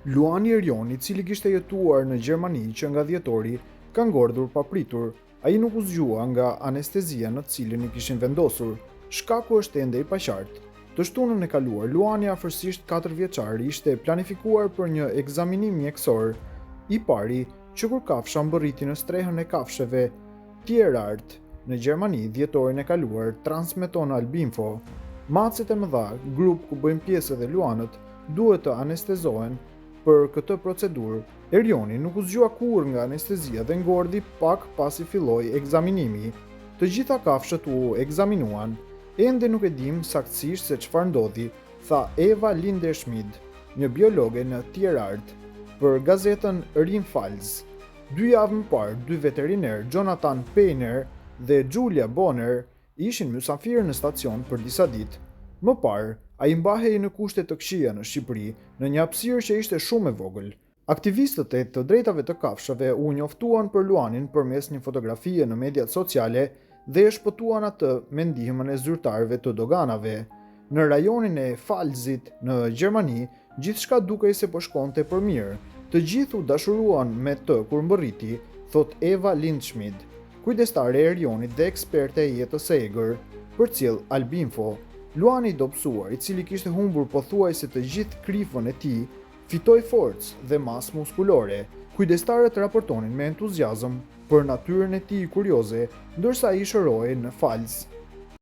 Luani Erioni, i cili kishte jetuar në Gjermani që nga dhjetori, ka ngordhur papritur. Ai nuk u zgjua nga anestezia në të cilën i kishin vendosur. Shkaku është ende i paqartë. Të shtunën e kaluar, Luani, afërsisht 4 vjeçar, ishte planifikuar për një ekzaminim mjekësor i pari që kur kafsha mbërriti në strehën e kafshëve Tierart në Gjermani dhjetorin e kaluar, transmeton Albinfo. Macet e mëdha, grup ku bëjnë pjesë edhe luanët, duhet të anestezohen. Për këtë procedurë, Erioni nuk u zgjua kurrë nga anestezia dhe ngordhi pak pasi filloi ekzaminimi. Të gjitha kafshët u ekzaminuan. Ende nuk e dim saktësisht se çfarë ndodhi, tha Eva Linderschmid, një biologe në Tierart, për gazetën Rheinpfalz. 2 javë më parë, 2 veterinerë, Jonathan Painer dhe Julia Bonner, ishin mysafirë në stacion për disa ditë. Më parë, ai mbahej në kushte të këqija në Shqipëri, në një hapësirë që ishte shumë e vogël. Aktivistët e të drejtave të kafshëve u njoftuan për Luanin përmes një fotografie në mediat sociale dhe e shpëtuan atë me ndihmën e zyrtarëve të doganave. Në rajonin e Pfalzit në Gjermani, gjithçka dukej se po shkonte për mirë. Të gjithë u dashuruan me të kur mbërriti, thot Eva Linderschmid, kujdestare e Erionit dhe eksperte e jetës së egër, përcjell Albinfo. Luani i dobësuar, i cili kishte humbur pothuajse të gjithë krifën e tij, fitoi forcë dhe masë muskulore. Kujdestarët raportonin me entuziazëm për natyrën e tij kurioze, ndërsa ai shërohej në Pfalz.